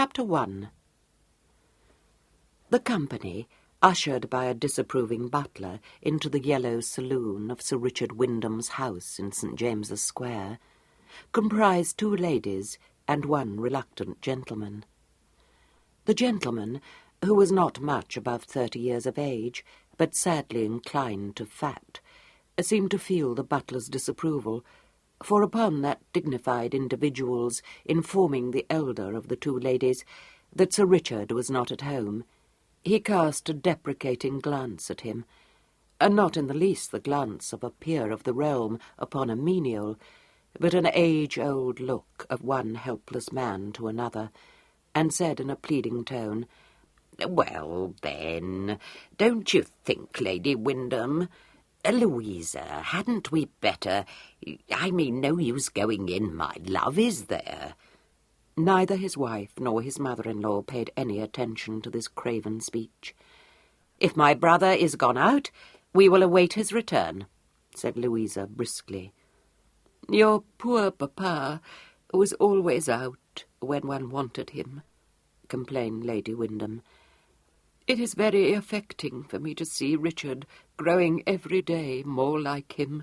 Chapter 1. The company, ushered by a disapproving butler into the yellow saloon of Sir Richard Wyndham's house in St. James's Square, comprised 2 ladies and 1 reluctant gentleman. The gentleman, who was not much above 30 years of age, but sadly inclined to fat, seemed to feel the butler's disapproval, for upon that dignified individual's informing the elder of the 2 ladies that Sir Richard was not at home, he cast a deprecating glance at him, and not in the least the glance of a peer of the realm upon a menial, but an age-old look of one helpless man to another, and said in a pleading tone, "Well, then, don't you think, Lady Wyndham? Louisa, hadn't we better— I mean, no use going in, my love, is there?" Neither his wife nor his mother-in-law paid any attention to this craven speech. "If my brother is gone out, we will await his return," said Louisa briskly. "Your poor papa was always out when one wanted him," complained Lady Wyndham. "It is very affecting for me to see Richard growing every day more like him."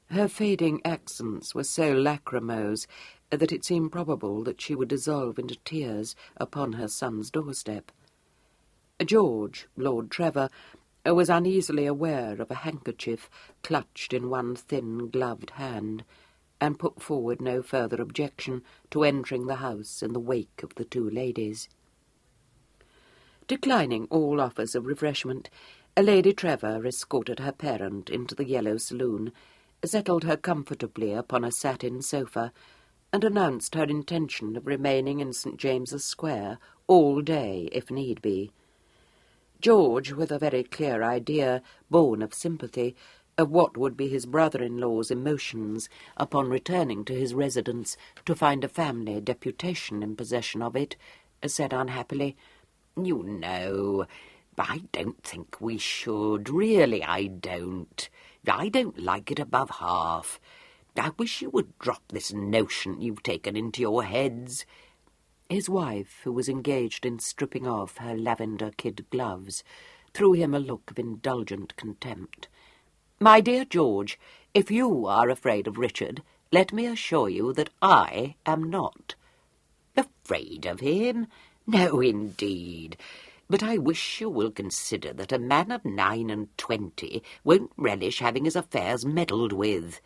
Her fading accents were so lachrymose that it seemed probable that she would dissolve into tears upon her son's doorstep. George, Lord Trevor, was uneasily aware of a handkerchief clutched in one thin gloved hand, and put forward no further objection to entering the house in the wake of the 2 ladies. Declining all offers of refreshment, Lady Trevor escorted her parent into the yellow saloon, settled her comfortably upon a satin sofa, and announced her intention of remaining in St. James's Square all day, if need be. George, with a very clear idea, born of sympathy, of what would be his brother-in-law's emotions upon returning to his residence to find a family deputation in possession of it, said unhappily, "You know, I don't think we should. Really, I don't. I don't like it above half. I wish you would drop this notion you've taken into your heads." His wife, who was engaged in stripping off her lavender kid gloves, threw him a look of indulgent contempt. "My dear George, if you are afraid of Richard, let me assure you that I am not." "Afraid of him? No, indeed. But I wish you will consider that a man of 9 and 20 won't relish having his affairs meddled with.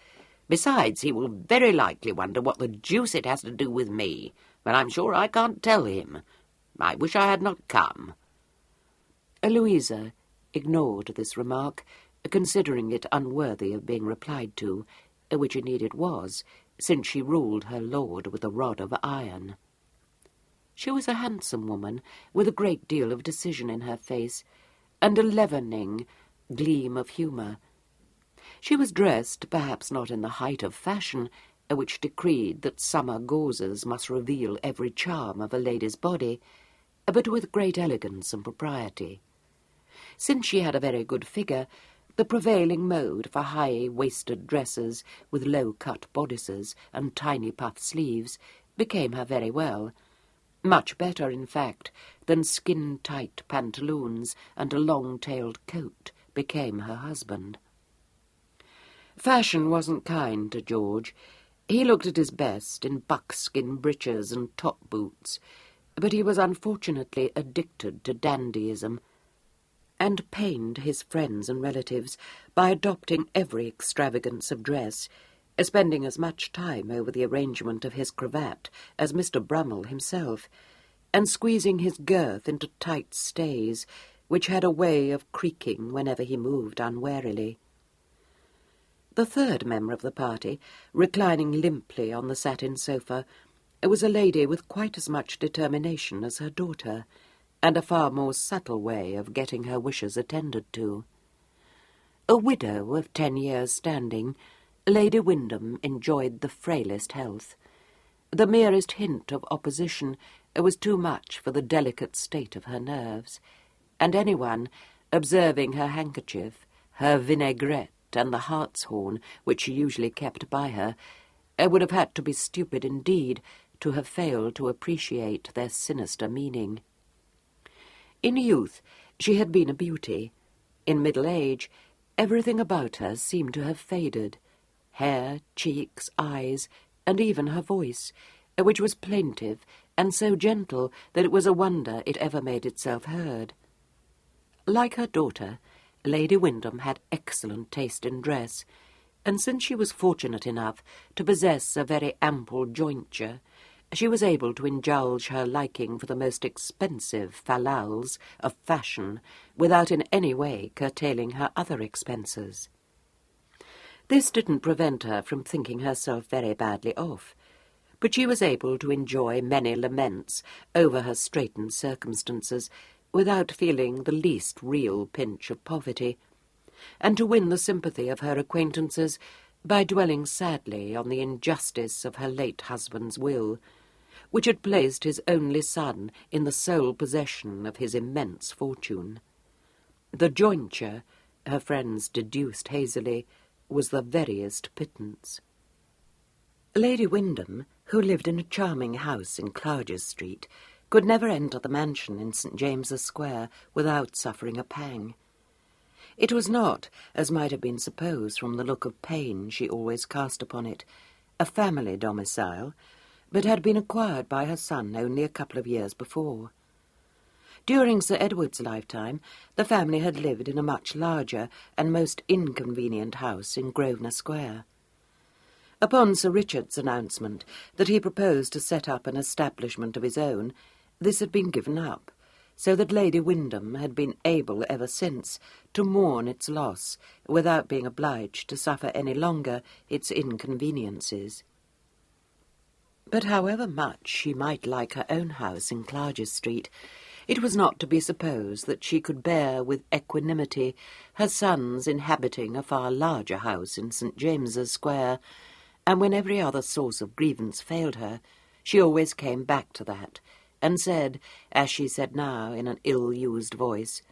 Besides, he will very likely wonder what the deuce it has to do with me, but I'm sure I can't tell him. I wish I had not come." Louisa ignored this remark, considering it unworthy of being replied to, which indeed it was, since she ruled her lord with a rod of iron. She was a handsome woman, with a great deal of decision in her face, and a leavening gleam of humour. She was dressed, perhaps not in the height of fashion, which decreed that summer gauzes must reveal every charm of a lady's body, but with great elegance and propriety. Since she had a very good figure, the prevailing mode for high-waisted dresses with low-cut bodices and tiny puff sleeves became her very well. Much better, in fact, than skin-tight pantaloons and a long-tailed coat became her husband. Fashion wasn't kind to George. He looked at his best in buckskin breeches and top boots, but he was unfortunately addicted to dandyism, and pained his friends and relatives by adopting every extravagance of dress, spending as much time over the arrangement of his cravat as Mr. Brummel himself, and squeezing his girth into tight stays, which had a way of creaking whenever he moved unwarily. The 3rd member of the party, reclining limply on the satin sofa, was a lady with quite as much determination as her daughter, and a far more subtle way of getting her wishes attended to. A widow of 10 years' standing, Lady Wyndham enjoyed the frailest health. The merest hint of opposition was too much for the delicate state of her nerves, and anyone, observing her handkerchief, her vinaigrette, and the hartshorn which she usually kept by her, would have had to be stupid indeed to have failed to appreciate their sinister meaning. In youth, she had been a beauty. In middle age, everything about her seemed to have faded. Hair, cheeks, eyes, and even her voice, which was plaintive and so gentle that it was a wonder it ever made itself heard. Like her daughter, Lady Wyndham had excellent taste in dress, and since she was fortunate enough to possess a very ample jointure, she was able to indulge her liking for the most expensive fallals of fashion without in any way curtailing her other expenses. This didn't prevent her from thinking herself very badly off, but she was able to enjoy many laments over her straitened circumstances without feeling the least real pinch of poverty, and to win the sympathy of her acquaintances by dwelling sadly on the injustice of her late husband's will, which had placed his only son in the sole possession of his immense fortune. The jointure, her friends deduced hazily, was the veriest pittance. Lady Wyndham, who lived in a charming house in Clarges Street, could never enter the mansion in St. James's Square without suffering a pang. It was not, as might have been supposed from the look of pain she always cast upon it, a family domicile, but had been acquired by her son only a couple of years before. During Sir Edward's lifetime, the family had lived in a much larger and most inconvenient house in Grosvenor Square. Upon Sir Richard's announcement that he proposed to set up an establishment of his own, this had been given up, so that Lady Wyndham had been able ever since to mourn its loss without being obliged to suffer any longer its inconveniences. But however much she might like her own house in Clarges Street, it was not to be supposed that she could bear with equanimity her son's inhabiting a far larger house in St. James's Square, and when every other source of grievance failed her, she always came back to that, and said, as she said now in an ill-used voice,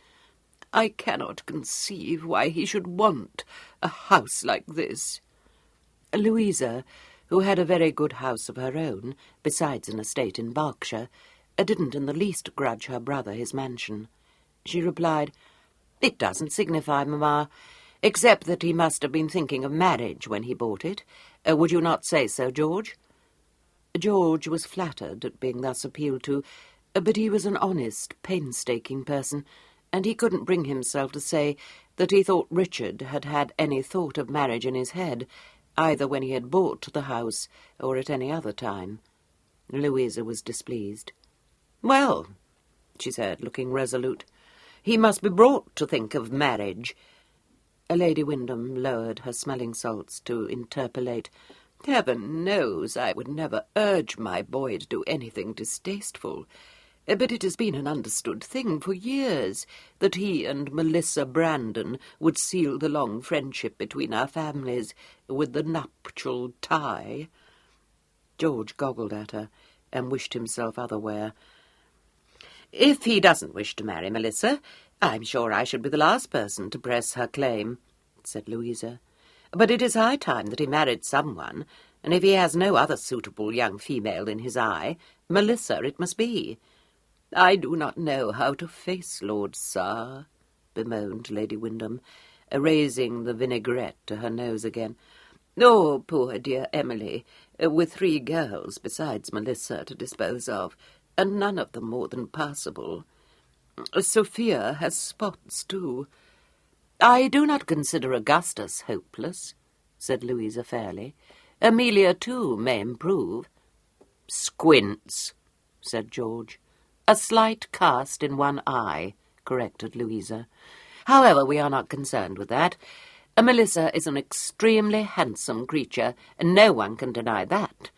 "I cannot conceive why he should want a house like this." Louisa, who had a very good house of her own, besides an estate in Berkshire, didn't in the least grudge her brother his mansion. She replied, "It doesn't signify, mamma, except that he must have been thinking of marriage when he bought it. Would you not say so, George?" George was flattered at being thus appealed to, but he was an honest, painstaking person, and he couldn't bring himself to say that he thought Richard had had any thought of marriage in his head, either when he had bought the house or at any other time. Louisa was displeased. "Well," she said, looking resolute, "he must be brought to think of marriage." Lady Wyndham lowered her smelling salts to interpolate, "Heaven knows I would never urge my boy to do anything distasteful, but it has been an understood thing for years that he and Melissa Brandon would seal the long friendship between our families with the nuptial tie." George goggled at her and wished himself otherwhere. "If he doesn't wish to marry Melissa, I'm sure I should be the last person to press her claim," said Louisa. "But it is high time that he married someone, and if he has no other suitable young female in his eye, Melissa it must be." "I do not know how to face Lord Sir," bemoaned Lady Wyndham, raising the vinaigrette to her nose again. "Oh, poor dear Emily, with 3 girls besides Melissa to dispose of, and none of them more than passable. Sophia has spots, too." "I do not consider Augustus hopeless," said Louisa fairly. "Amelia, too, may improve." "Squints," said George. "A slight cast in one eye," corrected Louisa. "However, we are not concerned with that. Melissa is an extremely handsome creature, and no one can deny that."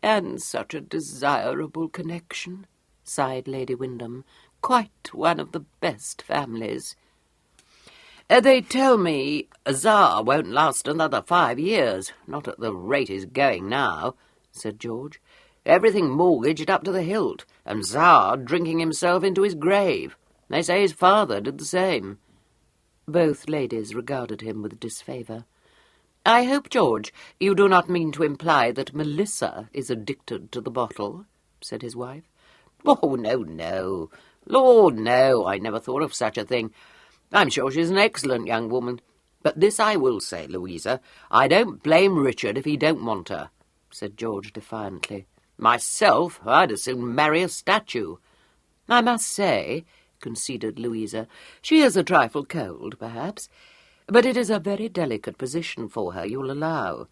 "And such a desirable connection," sighed Lady Wyndham. "Quite one of the best families." "They tell me Czar won't last another 5 years, not at the rate he's going now," said George. "Everything mortgaged up to the hilt, and Czar drinking himself into his grave. They say his father did the same." Both ladies regarded him with disfavour. I hope, George, you do not mean to imply that Melissa is addicted to the bottle, said his wife. Oh, no, no. Lord, no, I never thought of such a thing. I'm sure she's an excellent young woman. But this I will say, Louisa, I don't blame Richard if he don't want her, said George defiantly. Myself, I'd as soon marry a statue. I must say, conceded Louisa, she is a trifle cold, perhaps, but it is a very delicate position for her, you'll allow.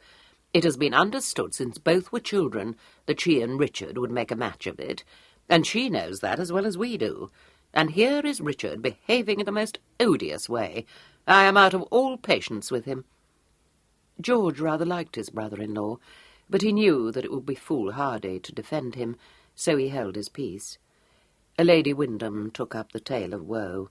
It has been understood since both were children that she and Richard would make a match of it, and she knows that as well as we do. And here is Richard behaving in the most odious way. I am out of all patience with him. George rather liked his brother-in-law, but he knew that it would be foolhardy to defend him, so he held his peace. Lady Wyndham took up the tale of woe.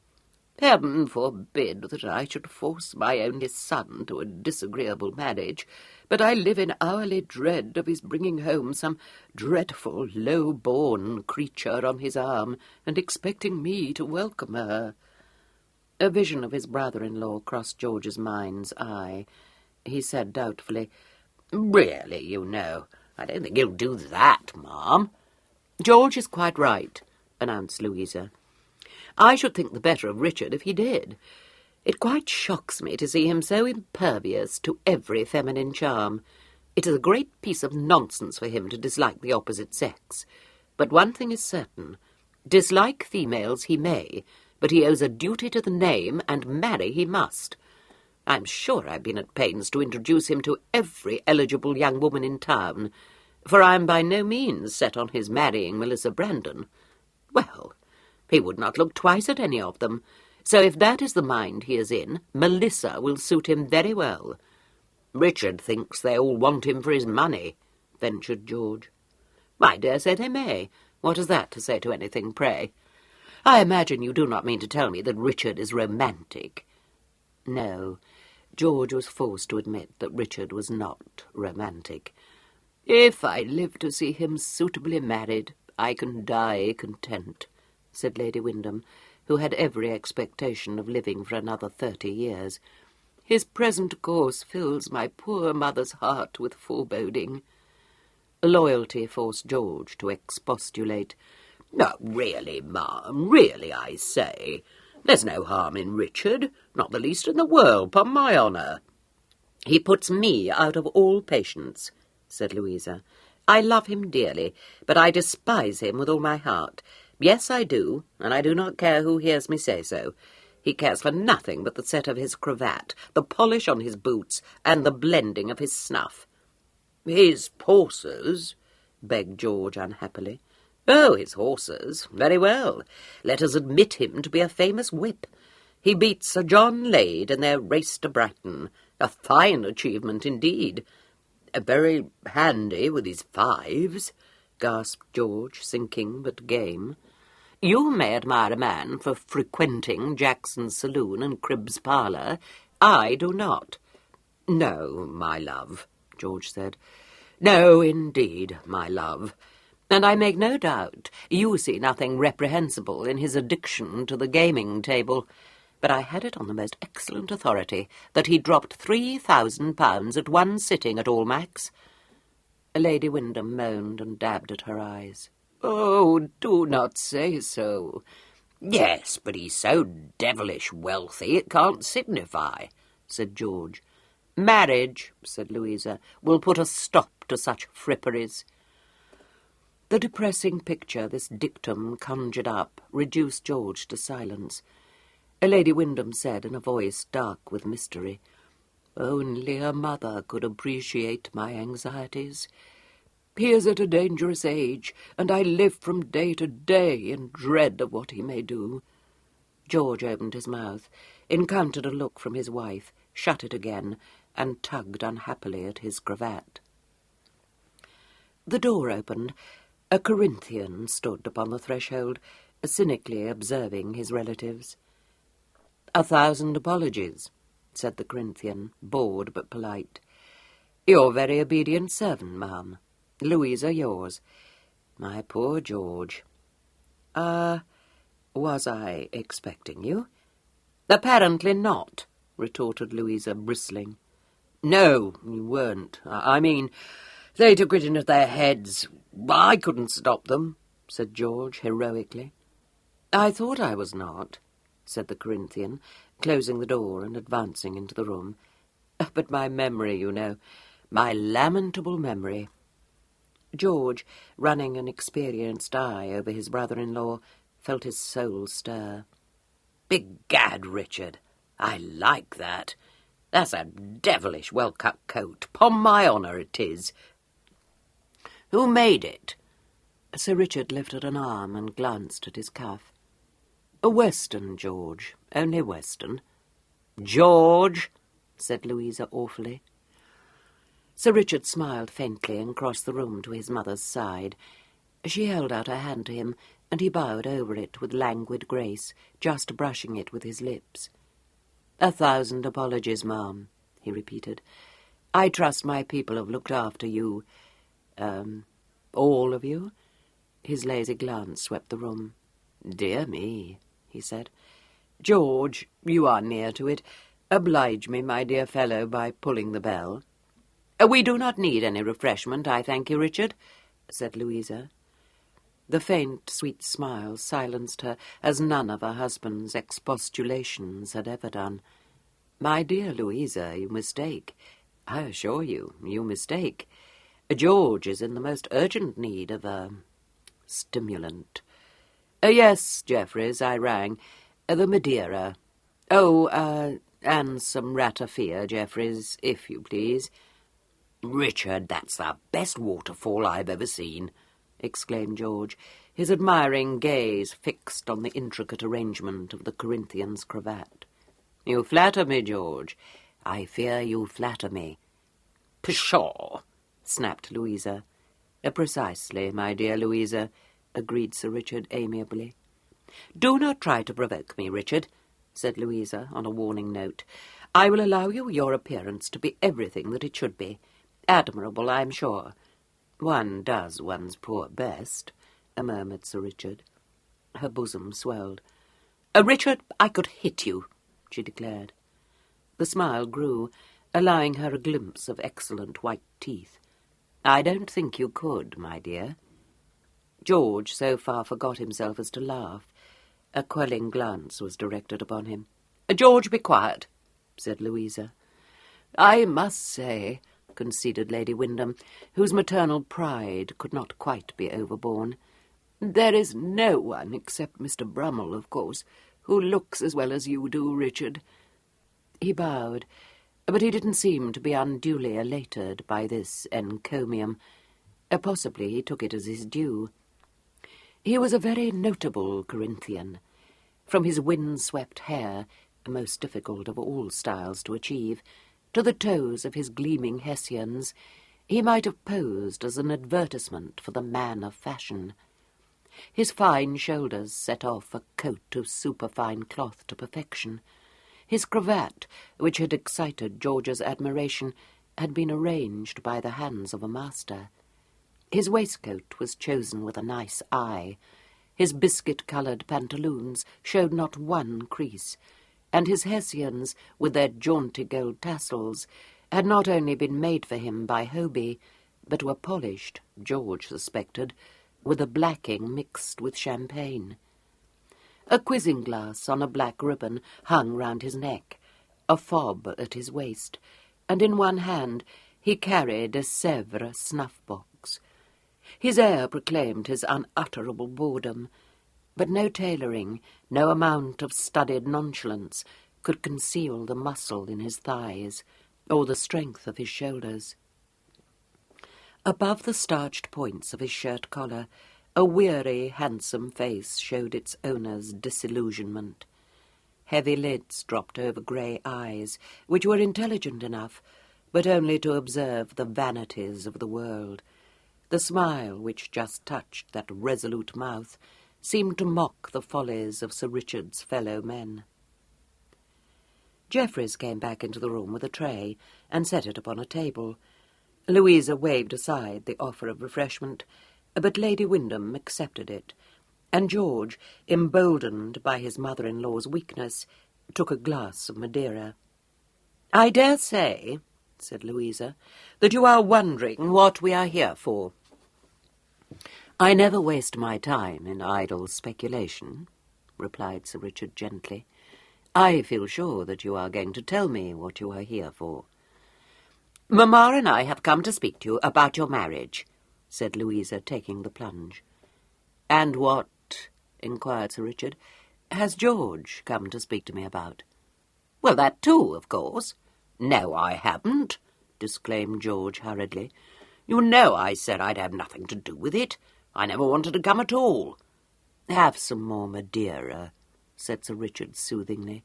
Heaven forbid that I should force my only son to a disagreeable marriage, but I live in hourly dread of his bringing home some dreadful, low-born creature on his arm and expecting me to welcome her. A vision of his brother-in-law crossed George's mind's eye. He said doubtfully, Really, you know, I don't think he'll do that, ma'am. George is quite right, announced Louisa. I should think the better of Richard if he did. It quite shocks me to see him so impervious to every feminine charm. It is a great piece of nonsense for him to dislike the opposite sex. But one thing is certain. Dislike females he may, but he owes a duty to the name, and marry he must. I'm sure I've been at pains to introduce him to every eligible young woman in town, for I am by no means set on his marrying Melissa Brandon. Well, he would not look twice at any of them, so if that is the mind he is in, Melissa will suit him very well. Richard thinks they all want him for his money, ventured George. I dare say they may. What has that to say to anything, pray? I imagine you do not mean to tell me that Richard is romantic. No, George was forced to admit that Richard was not romantic. If I live to see him suitably married, I can die content, said Lady Wyndham, who had every expectation of living for another 30 years. His present course fills my poor mother's heart with foreboding. Loyalty forced George to expostulate. No, really, ma'am, really, I say. There's no harm in Richard, not the least in the world, 'pon my honour. He puts me out of all patience, said Louisa. I love him dearly, but I despise him with all my heart. Yes, I do, and I do not care who hears me say so. He cares for nothing but the set of his cravat, the polish on his boots, and the blending of his snuff. His horses, begged George unhappily. Oh, his horses. Very well. Let us admit him to be a famous whip. He beat Sir John Lade in their race to Brighton. A fine achievement indeed. Very handy with his fives, gasped George, sinking but game. You may admire a man for frequenting Jackson's saloon and Cribb's parlour. I do not. No, my love, George said. No, indeed, my love. And I make no doubt you see nothing reprehensible in his addiction to the gaming table. But I had it on the most excellent authority that he dropped £3,000 at one sitting at Almack's. Lady Wyndham moaned and dabbed at her eyes. Oh, do not say so. Yes, but he's so devilish wealthy it can't signify, said George. Marriage, said Louisa, will put a stop to such fripperies. The depressing picture this dictum conjured up reduced George to silence. Lady Wyndham said in a voice dark with mystery, Only a mother could appreciate my anxieties. He is at a dangerous age, and I live from day to day in dread of what he may do. George opened his mouth, encountered a look from his wife, shut it again, and tugged unhappily at his cravat. The door opened. A Corinthian stood upon the threshold, cynically observing his relatives. 1,000 apologies, said the Corinthian, bored but polite. Your very obedient servant, ma'am. Louisa, yours. My poor George. Was I expecting you? Apparently not, retorted Louisa, bristling. No, you weren't. I mean, they took it into their heads. I couldn't stop them, said George heroically. I thought I was not, said the Corinthian, closing the door and advancing into the room. But my memory, you know, my lamentable memory. George, running an experienced eye over his brother-in-law, felt his soul stir. Begad, Richard, I like that. That's a devilish well-cut coat. 'Pon my honour it is. Who made it? Sir Richard lifted an arm and glanced at his cuff. A Western, George, only Western. George, said Louisa awfully. Sir Richard smiled faintly and crossed the room to his mother's side. She held out her hand to him, and he bowed over it with languid grace, just brushing it with his lips. 1,000 apologies, ma'am, he repeated. I trust my people have looked after you. All of you? His lazy glance swept the room. Dear me, he said. George, you are near to it. Oblige me, my dear fellow, by pulling the bell. We do not need any refreshment, I thank you, Richard, said Louisa. The faint, sweet smile silenced her as none of her husband's expostulations had ever done. My dear Louisa, you mistake. I assure you, you mistake. George is in the most urgent need of a stimulant. Yes, Jeffreys, I rang. The Madeira. And some ratafia, Jeffreys, if you please. Richard, that's the best waterfall I've ever seen, exclaimed George, his admiring gaze fixed on the intricate arrangement of the Corinthian's cravat. You flatter me, George. I fear you flatter me. Pshaw, snapped Louisa. Precisely, my dear Louisa, agreed Sir Richard amiably. Do not try to provoke me, Richard, said Louisa on a warning note. I will allow you your appearance to be everything that it should be. Admirable, I'm sure. One does one's poor best, murmured Sir Richard. Her bosom swelled. Richard, I could hit you, she declared. The smile grew, allowing her a glimpse of excellent white teeth. I don't think you could, my dear. George so far forgot himself as to laugh. A quelling glance was directed upon him. George, be quiet, said Louisa. I must say, conceded Lady Wyndham, whose maternal pride could not quite be overborne, there is no one except Mr. Brummel, of course, who looks as well as you do, Richard. He bowed, but he didn't seem to be unduly elated by this encomium. Possibly he took it as his due. He was a very notable Corinthian. From his wind-swept hair, most difficult of all styles to achieve, to the toes of his gleaming hessians, he might have posed as an advertisement for the man of fashion. His fine shoulders set off a coat of superfine cloth to perfection. His cravat, which had excited George's admiration, had been arranged by the hands of a master. His waistcoat was chosen with a nice eye. His biscuit-coloured pantaloons showed not one crease, and his hessians, with their jaunty gold tassels, had not only been made for him by Hobie, but were polished, George suspected, with a blacking mixed with champagne. A quizzing-glass on a black ribbon hung round his neck, a fob at his waist, and in one hand he carried a Sèvres snuff-box. His air proclaimed his unutterable boredom, but no tailoring, no amount of studied nonchalance could conceal the muscle in his thighs or the strength of his shoulders. Above the starched points of his shirt collar, a weary, handsome face showed its owner's disillusionment. Heavy lids dropped over grey eyes, which were intelligent enough, but only to observe the vanities of the world. The smile which just touched that resolute mouth seemed to mock the follies of Sir Richard's fellow men. Jeffreys came back into the room with a tray and set it upon a table. Louisa waved aside the offer of refreshment, but Lady Wyndham accepted it, and George, emboldened by his mother-in-law's weakness, took a glass of Madeira. I dare say, said Louisa, "that you are wondering what we are here for." "I never waste my time in idle speculation," replied Sir Richard gently. "I feel sure that you are going to tell me what you are here for." "Mamma and I have come to speak to you about your marriage," said Louisa, taking the plunge. "And what," inquired Sir Richard, "has George come to speak to me about?" "Well, that too, of course." "No, I haven't," disclaimed George hurriedly. "You know I said I'd have nothing to do with it. I never wanted to come at all." "Have some more Madeira," said Sir Richard soothingly.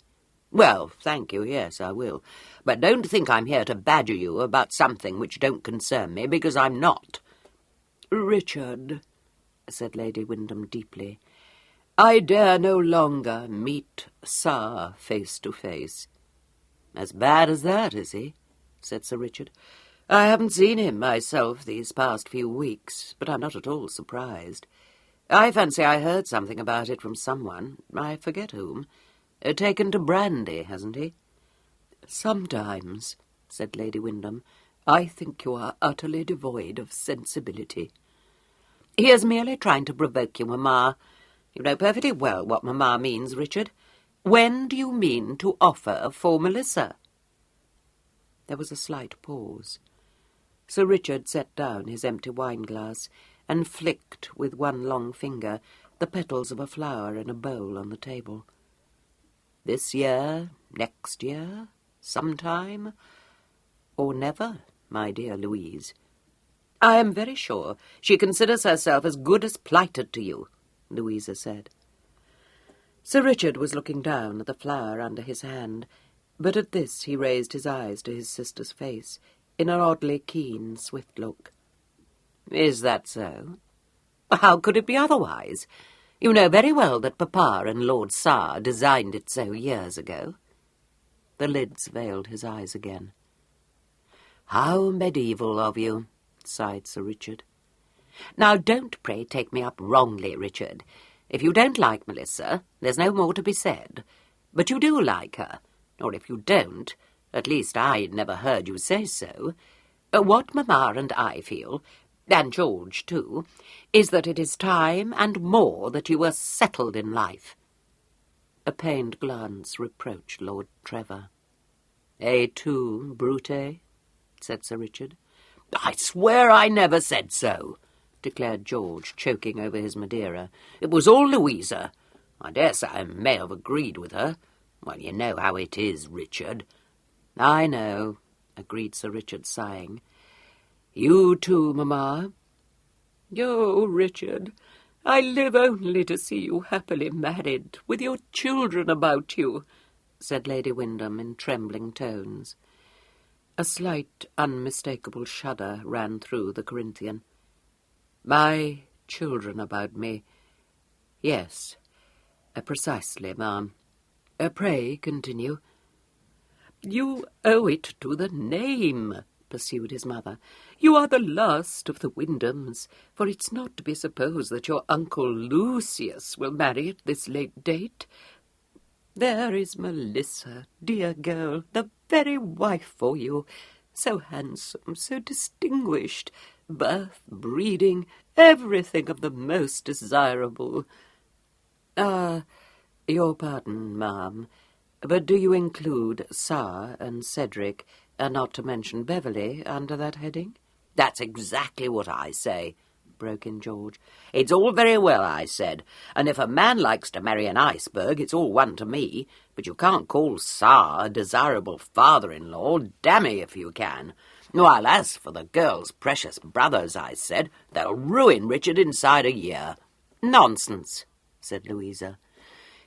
"Well, thank you, yes, I will. But don't think I'm here to badger you about something which don't concern me, because I'm not." "Richard," said Lady Wyndham deeply, "I dare no longer meet Sir face to face." "As bad as that, is he?" said Sir Richard. "I haven't seen him myself these past few weeks, but I'm not at all surprised. I fancy I heard something about it from someone, I forget whom. Taken to brandy, hasn't he?" "Sometimes," said Lady Wyndham, "I think you are utterly devoid of sensibility." "He is merely trying to provoke you, Mamma. You know perfectly well what Mamma means, Richard. When do you mean to offer for Melissa?" There was a slight pause. Sir Richard set down his empty wine-glass and flicked with one long finger the petals of a flower in a bowl on the table. "This year, next year, sometime, or never, my dear Louise?" "I am very sure she considers herself as good as plighted to you," Louisa said. Sir Richard was looking down at the flower under his hand, but at this he raised his eyes to his sister's face in an oddly keen, swift look. "Is that so?" "How could it be otherwise? You know very well that Papa and Lord Sar designed it so years ago." The lids veiled his eyes again. "How medieval of you," sighed Sir Richard. "Now don't pray take me up wrongly, Richard. If you don't like Melissa, there's no more to be said. But you do like her, or if you don't, at least I never heard you say so. What Mamma and I feel, and George too, is that it is time and more that you were settled in life." A pained glance reproached Lord Trevor. "Et tu, Brute?" said Sir Richard. "I swear I never said so," declared George, choking over his Madeira. "It was all Louisa. I dare say I may have agreed with her. Well, you know how it is, Richard." "I know," agreed Sir Richard, sighing. "You too, Mamma?" "Oh, Richard, I live only to see you happily married, with your children about you," said Lady Wyndham in trembling tones. A slight, unmistakable shudder ran through the Corinthian. "My children about me. Yes, precisely, ma'am. Pray continue." "You owe it to the name," pursued his mother. "You are the last of the Wyndhams, for it's not to be supposed that your Uncle Lucius will marry at this late date. There is Melissa, dear girl, the very wife for you. So handsome, so distinguished, birth, breeding, everything of the most desirable." Your pardon, ma'am, but do you include Sir and Cedric, not to mention Beverley, under that heading?" "That's exactly what I say," broke in George. "It's all very well, I said, and if a man likes to marry an iceberg, it's all one to me, but you can't call Sir a desirable father-in-law, damn me if you can. While as for the girl's precious brothers, I said, they'll ruin Richard inside a year." "Nonsense," said Louisa.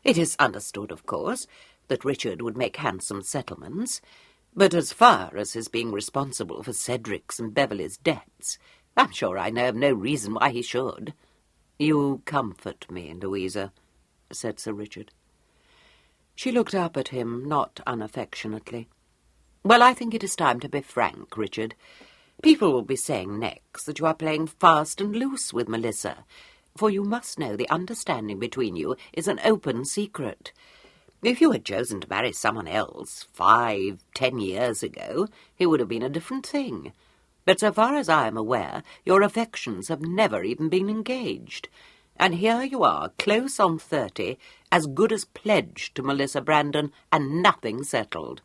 "It is understood, of course, that Richard would make handsome settlements, but as far as his being responsible for Cedric's and Beverley's debts, I'm sure I know of no reason why he should." "You comfort me, Louisa," said Sir Richard. She looked up at him, not unaffectionately. "Well, I think it is time to be frank, Richard. People will be saying next that you are playing fast and loose with Melissa, for you must know the understanding between you is an open secret. If you had chosen to marry someone else 5, 10 years ago, it would have been a different thing. But so far as I am aware, your affections have never even been engaged. And here you are, close on 30, as good as pledged to Melissa Brandon, and nothing settled."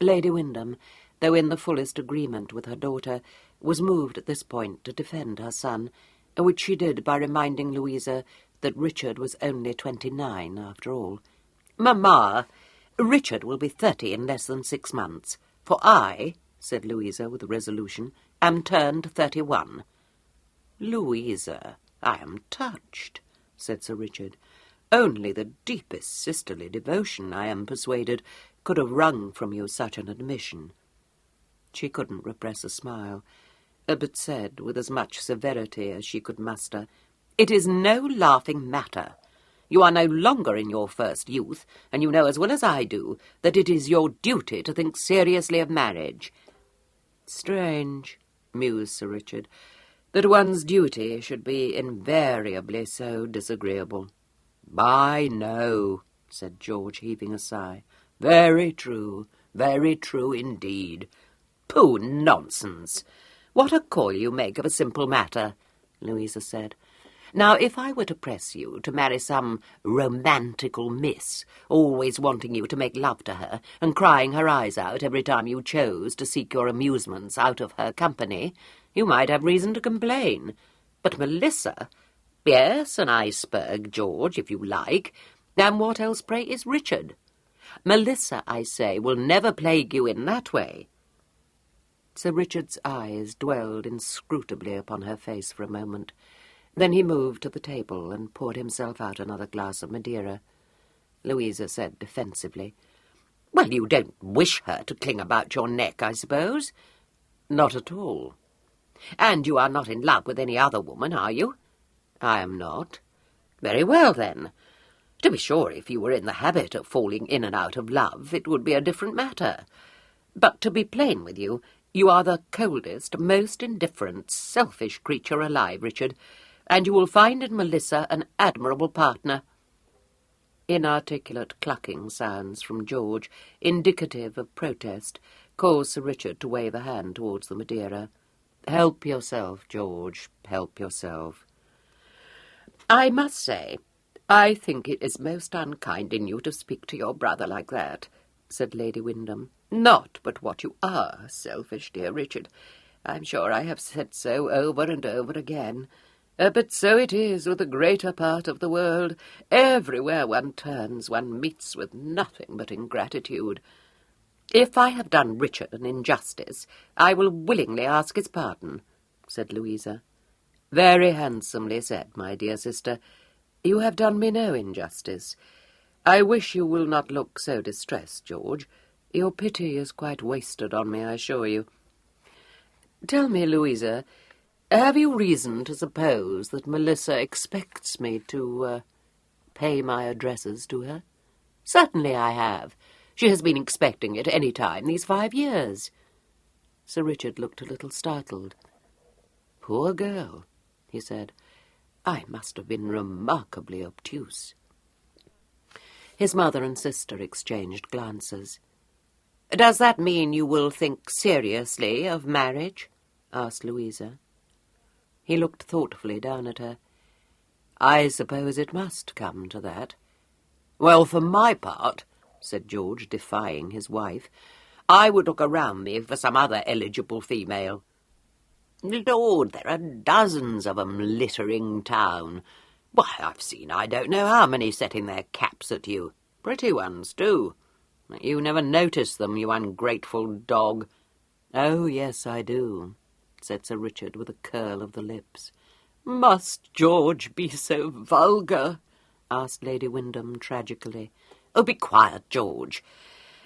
Lady Wyndham, though in the fullest agreement with her daughter, was moved at this point to defend her son, which she did by reminding Louisa that Richard was only 29 after all. "Mamma, Richard will be 30 in less than 6 months. For I," said Louisa with resolution, "am turned 31. "Louisa, I am touched," said Sir Richard. "Only the deepest sisterly devotion, I am persuaded, could have wrung from you such an admission." She couldn't repress a smile, but said, with as much severity as she could muster, "It is no laughing matter. You are no longer in your first youth, and you know as well as I do that it is your duty to think seriously of marriage." "Strange," mused Sir Richard, "that one's duty should be invariably so disagreeable." "I know," said George, heaving a sigh. Very true indeed." "Pooh, nonsense! What a coil you make of a simple matter," Louisa said. "Now, if I were to press you to marry some romantical miss, always wanting you to make love to her, and crying her eyes out every time you chose to seek your amusements out of her company, you might have reason to complain. But Melissa— yes, an iceberg, George, if you like. And what else, pray, is Richard? Melissa, I say, will never plague you in that way." Sir Richard's eyes dwelled inscrutably upon her face for a moment. Then he moved to the table and poured himself out another glass of Madeira. Louisa said defensively, "Well, you don't wish her to cling about your neck, I suppose?" "Not at all." "And you are not in love with any other woman, are you?" "I am not." "Very well, then. To be sure, if you were in the habit of falling in and out of love, it would be a different matter. But to be plain with you, you are the coldest, most indifferent, selfish creature alive, Richard, and you will find in Melissa an admirable partner." Inarticulate clucking sounds from George, indicative of protest, caused Sir Richard to wave a hand towards the Madeira. "Help yourself, George, help yourself." "I must say, I think it is most unkind in you to speak to your brother like that," said Lady Wyndham. "Not but what you are selfish, dear Richard. I'm sure I have said so over and over again. But so it is with the greater part of the world. Everywhere one turns, one meets with nothing but ingratitude. If I have done Richard an injustice, I will willingly ask his pardon," said Louisa. "Very handsomely said, my dear sister. You have done me no injustice. I wish you will not look so distressed, George. Your pity is quite wasted on me, I assure you. Tell me, Louisa, have you reason to suppose that Melissa expects me to pay my addresses to her?" "Certainly I have. She has been expecting it any time these 5 years." Sir Richard looked a little startled. "Poor girl," he said. "I must have been remarkably obtuse." His mother and sister exchanged glances. "Does that mean you will think seriously of marriage?" asked Louisa. He looked thoughtfully down at her. "I suppose it must come to that." "Well, for my part," said George, defying his wife, "I would look around me for some other eligible female. Lord, there are dozens of 'em littering town. Why, I've seen I don't know how many setting their caps at you. Pretty ones, too. You never notice them, you ungrateful dog." "Oh, yes, I do," said Sir Richard with a curl of the lips. "Must George be so vulgar?" asked Lady Wyndham tragically. "Oh, be quiet, George.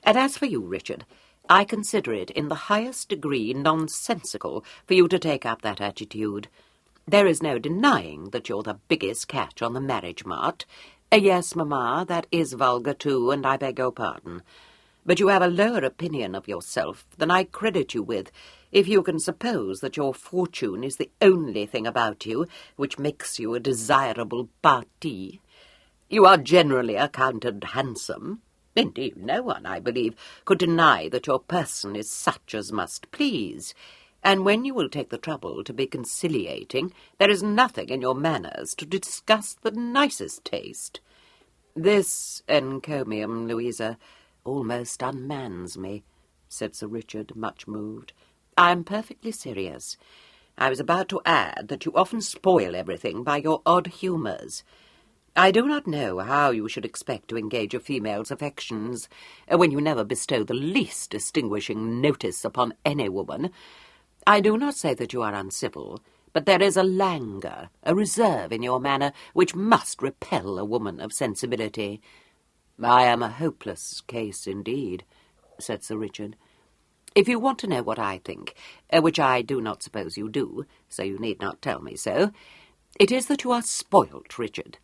And as for you, Richard, I consider it in the highest degree nonsensical for you to take up that attitude. There is no denying that you're the biggest catch on the marriage mart. Yes, mamma, that is vulgar too, and I beg your pardon. But you have a lower opinion of yourself than I credit you with, if you can suppose that your fortune is the only thing about you which makes you a desirable parti. You are generally accounted handsome. Indeed, no one, I believe, could deny that your person is such as must please. And when you will take the trouble to be conciliating, there is nothing in your manners to discuss the nicest taste. This encomium, Louisa, almost unmans me, said Sir Richard, much moved. I am perfectly serious. I was about to add that you often spoil everything by your odd humours. I do not know how you should expect to engage a female's affections when you never bestow the least distinguishing notice upon any woman. I do not say that you are uncivil, but there is a languor, a reserve in your manner which must repel a woman of sensibility. I am a hopeless case indeed, said Sir Richard. If you want to know what I think, which I do not suppose you do, so you need not tell me so, it is that you are spoilt, Richard.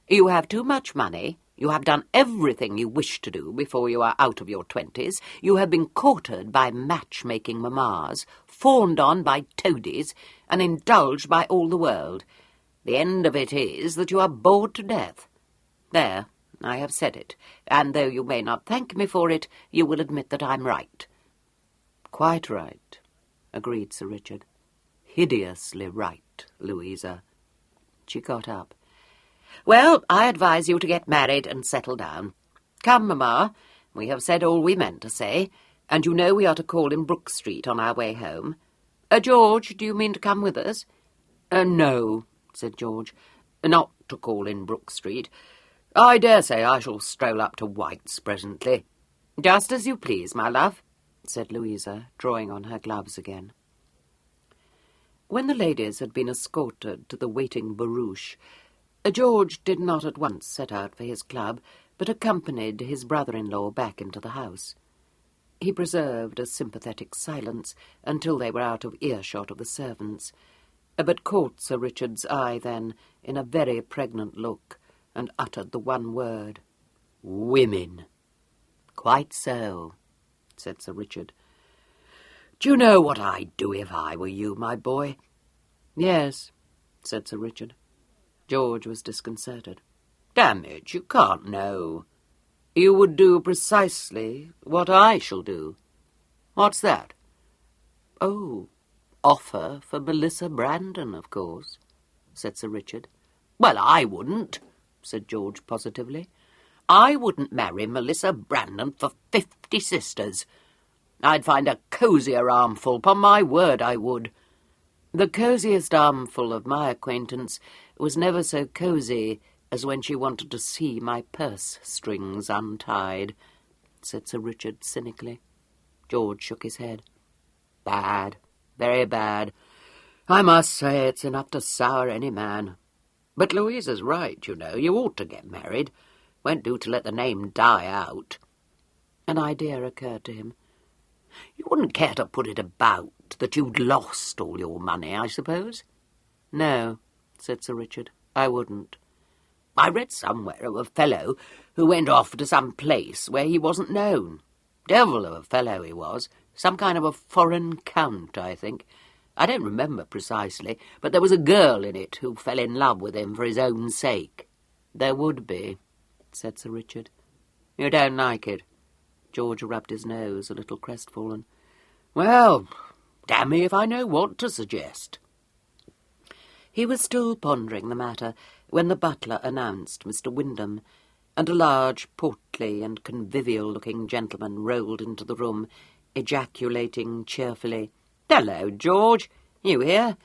You have too much money, you have done everything you wish to do before you are out of your 20s, you have been courted by match-making mammas, fawned on by toadies, and indulged by all the world. The end of it is that you are bored to death. There, I have said it, and though you may not thank me for it, you will admit that I'm right. Quite right, agreed Sir Richard. Hideously right, Louisa. She got up. Well, I advise you to get married and settle down. Come, Mamma, we have said all we meant to say, and you know we are to call in Brook Street on our way home. George, do you mean to come with us? No, said George, not to call in Brook Street. I dare say I shall stroll up to White's presently. Just as you please, my love, said Louisa, drawing on her gloves again. When the ladies had been escorted to the waiting barouche, George did not at once set out for his club, but accompanied his brother-in-law back into the house. He preserved a sympathetic silence until they were out of earshot of the servants, but caught Sir Richard's eye then in a very pregnant look, and uttered the one word, "Women." "Quite so," said Sir Richard. "Do you know what I'd do if I were you, my boy?" "Yes," said Sir Richard. George was disconcerted. "Damn it, you can't know. You would do precisely what I shall do." "What's that?" "Oh, offer for Melissa Brandon, of course," said Sir Richard. "Well, I wouldn't," said George positively. "I wouldn't marry Melissa Brandon for 50 sisters. I'd find a cosier armful, upon my word I would." "The cosiest armful of my acquaintance was never so cosy as when she wanted to see my purse strings untied," said Sir Richard cynically. George shook his head. "Bad, very bad. I must say it's enough to sour any man. But Louisa's right, you know. You ought to get married. Won't do to let the name die out." An idea occurred to him. "You wouldn't care to put it about that you'd lost all your money, I suppose?" "No," said Sir Richard, "I wouldn't." "I read somewhere of a fellow who went off to some place where he wasn't known. Devil of a fellow he was. Some kind of a foreign count, I think. I don't remember precisely, but there was a girl in it who fell in love with him for his own sake." "There would be," said Sir Richard. "You don't like it?" George rubbed his nose, a little crestfallen. "Well, damn me if I know what to suggest." He was still pondering the matter when the butler announced Mr. Wyndham, and a large, portly and convivial-looking gentleman rolled into the room, ejaculating cheerfully, "Hello, George. You here?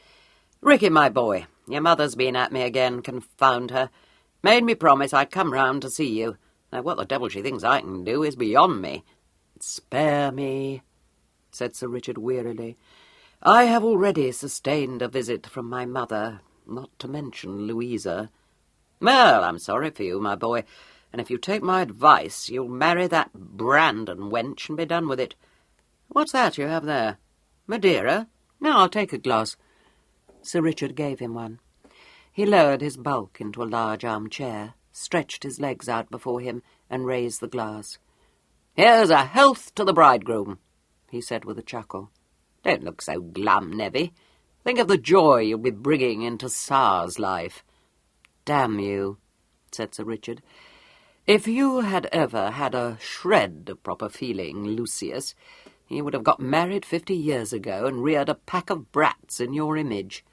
Ricky, my boy, your mother's been at me again, confound her. Made me promise I'd come round to see you. Now, what the devil she thinks I can do is beyond me." "Spare me," said Sir Richard wearily. "I have already sustained a visit from my mother, not to mention Louisa." "Well, I'm sorry for you, my boy, and if you take my advice, you'll marry that Brandon wench and be done with it. What's that you have there? Madeira? No, I'll take a glass." Sir Richard gave him one. He lowered his bulk into a large armchair, stretched his legs out before him, and raised the glass. "Here's a health to the bridegroom," he said with a chuckle. "Don't look so glum, Nevy. Think of the joy you'll be bringing into Sar's life." "Damn you," said Sir Richard. "If you had ever had a shred of proper feeling, Lucius, you would have got married 50 years ago and reared a pack of brats in your image.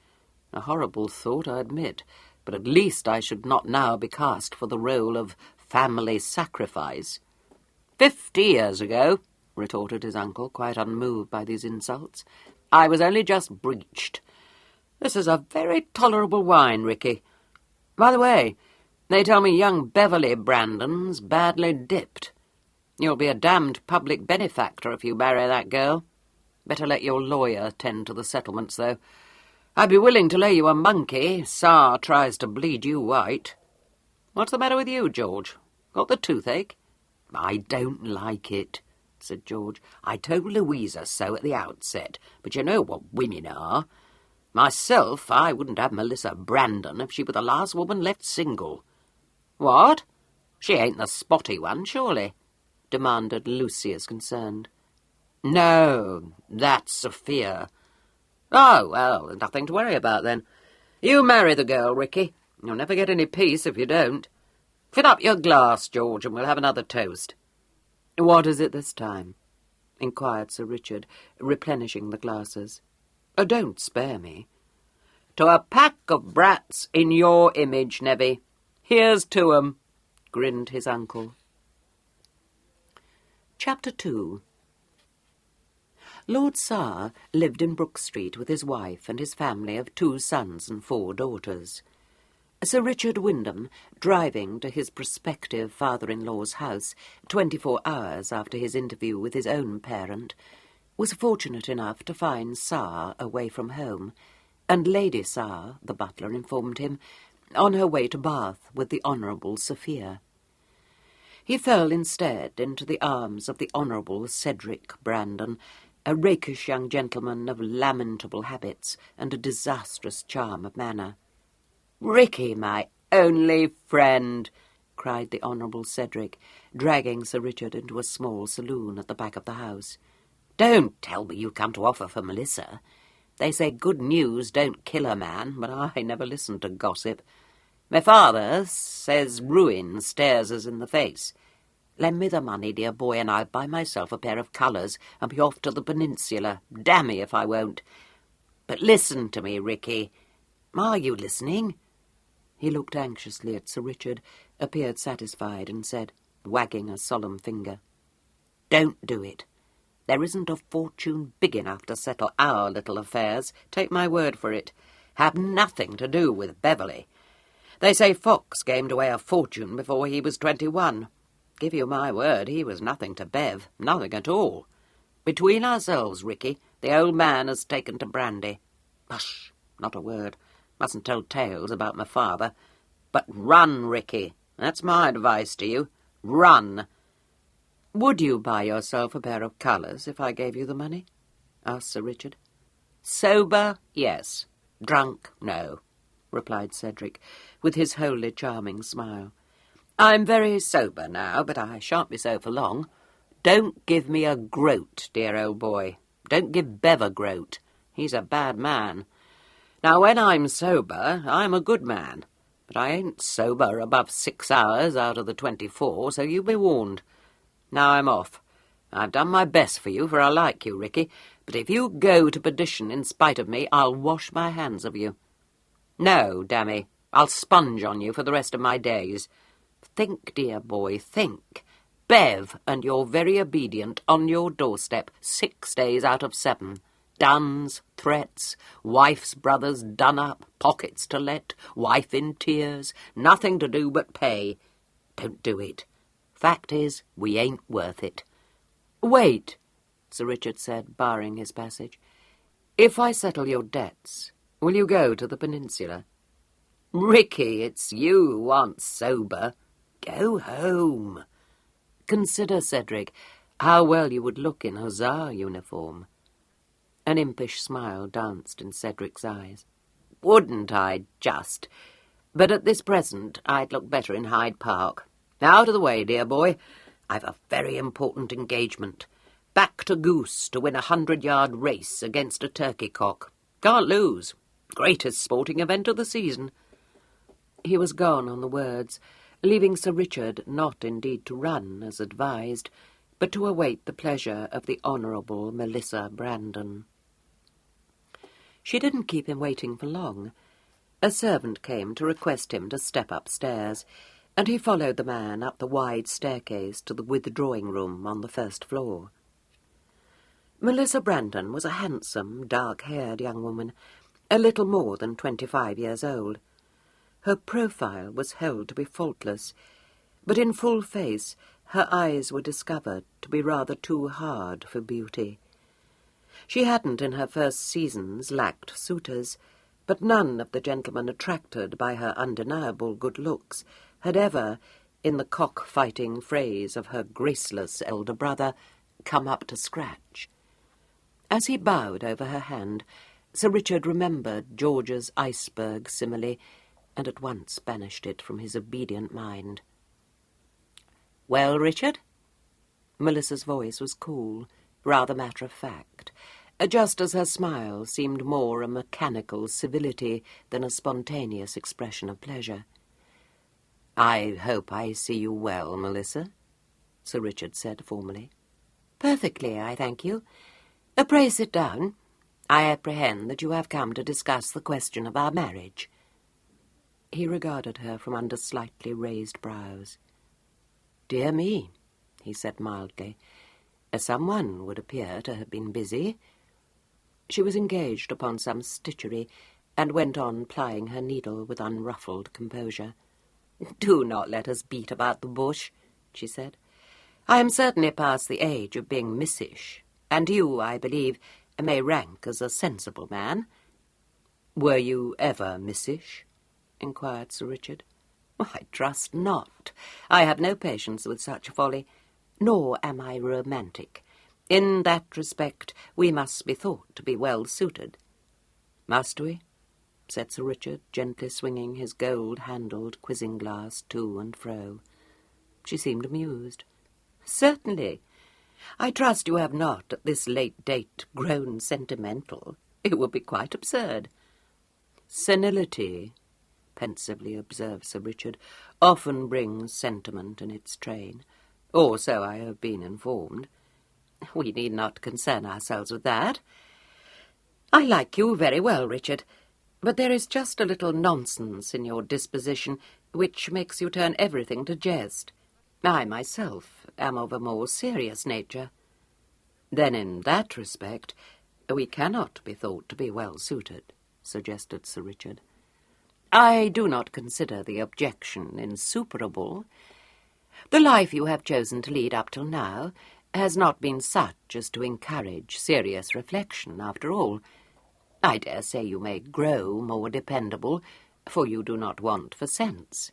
A horrible thought, I admit, but at least I should not now be cast for the role of family sacrifice." 50 years ago, retorted his uncle, quite unmoved by these insults. "I was only just breeched. This is a very tolerable wine, Ricky. By the way, they tell me young Beverley Brandon's badly dipped. You'll be a damned public benefactor if you marry that girl. Better let your lawyer tend to the settlements, though. I'd be willing to lay you a monkey. Sar tries to bleed you white. What's the matter with you, George? Got the toothache?" "I don't like it," said George. "I told Louisa so at the outset, but you know what women are. Myself, I wouldn't have Melissa Brandon if she were the last woman left single." "What? She ain't the spotty one, surely?" demanded Lucius, concerned. "No, that's Sophia." "Oh, well, there's nothing to worry about, then. You marry the girl, Ricky. You'll never get any peace if you don't. Fill up your glass, George, and we'll have another toast." "What is it this time?" inquired Sir Richard, replenishing the glasses. "Don't spare me." "To a pack of brats in your image, Nevy. Here's to 'em," grinned his uncle. Chapter 2. Lord Sar lived in Brook Street with his wife and his family of 2 sons and 4 daughters. Sir Richard Wyndham, driving to his prospective father-in-law's house 24 hours after his interview with his own parent, was fortunate enough to find Sar away from home, and Lady Sar, the butler informed him, on her way to Bath with the Honourable Sophia. He fell instead into the arms of the Honourable Cedric Brandon, a rakish young gentleman of lamentable habits and a disastrous charm of manner. "Ricky, my only friend," cried the Honourable Cedric, dragging Sir Richard into a small saloon at the back of the house. "Don't tell me you come to offer for Melissa. They say good news don't kill a man, but I never listen to gossip. My father says ruin stares us in the face. Lend me the money, dear boy, and I'll buy myself a pair of colours and be off to the Peninsula. Damn me if I won't. But listen to me, Ricky. Are you listening?" He looked anxiously at Sir Richard, appeared satisfied, and said, wagging a solemn finger, "Don't do it. There isn't a fortune big enough to settle our little affairs, take my word for it. Have nothing to do with Beverley. They say Fox gamed away a fortune before he was 21. Give you my word, he was nothing to Bev, nothing at all. Between ourselves, Ricky, the old man has taken to brandy. Hush, not a word. Mustn't tell tales about my father. But run, Ricky. That's my advice to you. Run." "Would you buy yourself a pair of colours if I gave you the money?" asked Sir Richard. "Sober, yes. Drunk, no," replied Cedric, with his wholly charming smile. "I'm very sober now, but I shan't be so for long. Don't give me a groat, dear old boy. Don't give Bev a groat. He's a bad man. Now, when I'm sober, I'm a good man, but I ain't sober above 6 hours out of the 24, so you be warned. Now I'm off. I've done my best for you, for I like you, Ricky, but if you go to perdition in spite of me, I'll wash my hands of you. No, damme, I'll sponge on you for the rest of my days. Think, dear boy, think. Bev and your very obedient on your doorstep 6 days out of 7. Duns, threats, wife's brothers done up, pockets to let, wife in tears, nothing to do but pay. Don't do it. Fact is, we ain't worth it." "Wait," Sir Richard said, barring his passage. "If I settle your debts, will you go to the Peninsula?" "Ricky, it's you who aren't sober. Go home." "Consider, Cedric, how well you would look in hussar uniform." An impish smile danced in Cedric's eyes. "Wouldn't I, just? But at this present, I'd look better in Hyde Park. Out of the way, dear boy. I've a very important engagement. Back to Goose to win a 100-yard race against a turkey cock. Can't lose. Greatest sporting event of the season." He was gone on the words, leaving Sir Richard not indeed to run as advised, but to await the pleasure of the Honourable Melissa Brandon. She didn't keep him waiting for long. A servant came to request him to step upstairs, and he followed the man up the wide staircase to the withdrawing-room on the first floor. Melissa Brandon was a handsome, dark-haired young woman, a little more than 25 years old. Her profile was held to be faultless, but in full face her eyes were discovered to be rather too hard for beauty. She hadn't in her first seasons lacked suitors, but none of the gentlemen attracted by her undeniable good looks had ever, in the cock-fighting phrase of her graceless elder brother, come up to scratch. As he bowed over her hand, Sir Richard remembered George's iceberg simile, and at once banished it from his obedient mind. "Well, Richard?" Melissa's voice was cool, rather matter-of-fact, just as her smile seemed more a mechanical civility than a spontaneous expression of pleasure. "I hope I see you well, Melissa," Sir Richard said formally. "Perfectly, I thank you. Pray sit down. I apprehend that you have come to discuss the question of our marriage." He regarded her from under slightly raised brows. "Dear me," he said mildly, "someone would appear to have been busy." She was engaged upon some stitchery, and went on plying her needle with unruffled composure. "Do not let us beat about the bush," she said. "I am certainly past the age of being missish, and you, I believe, may rank as a sensible man." "Were you ever missish?" inquired Sir Richard. "I trust not. I have no patience with such folly, nor am I romantic. In that respect we must be thought to be well suited." "Must we?" said Sir Richard, gently swinging his gold-handled quizzing-glass to and fro. She seemed amused. "Certainly. I trust you have not, at this late date, grown sentimental. It would be quite absurd." "Senility," pensively observed Sir Richard, "often brings sentiment in its train. Or so I have been informed." "We need not concern ourselves with that. I like you very well, Richard, but there is just a little nonsense in your disposition which makes you turn everything to jest. I myself am of a more serious nature." "Then in that respect we cannot be thought to be well suited," suggested Sir Richard. "I do not consider the objection insuperable. The life you have chosen to lead up till now has not been such as to encourage serious reflection, after all. I dare say you may grow more dependable, for you do not want for sense.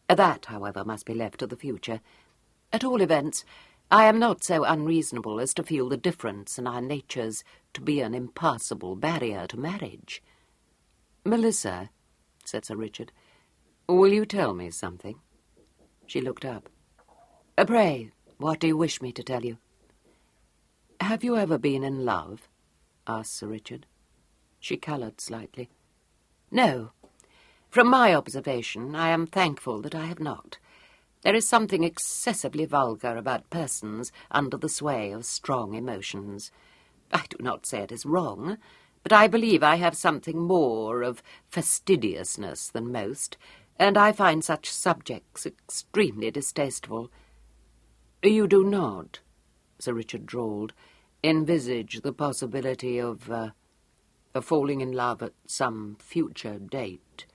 That, however, must be left to the future. At all events, I am not so unreasonable as to feel the difference in our natures to be an impassable barrier to marriage." "Melissa," said Sir Richard, "will you tell me something?" She looked up. "Pray, what do you wish me to tell you?" "Have you ever been in love?" asked Sir Richard. She coloured slightly. "No. From my observation, I am thankful that I have not. There is something excessively vulgar about persons under the sway of strong emotions. I do not say it is wrong, but I believe I have something more of fastidiousness than most, and I find such subjects extremely distasteful." "You do not," Sir Richard drawled, "envisage the possibility of falling in love at some future date?"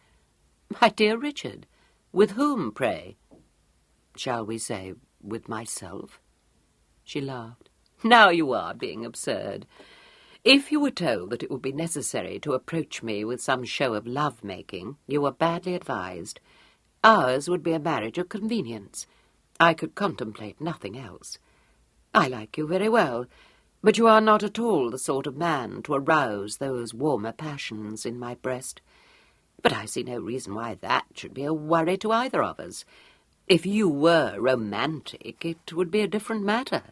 "My dear Richard, with whom, pray?" "Shall we say, with myself?" She laughed. "Now you are being absurd. If you were told that it would be necessary to approach me with some show of love-making, you were badly advised. Ours would be a marriage of convenience. I could contemplate nothing else. I like you very well, but you are not at all the sort of man to arouse those warmer passions in my breast. But I see no reason why that should be a worry to either of us. If you were romantic, it would be a different matter.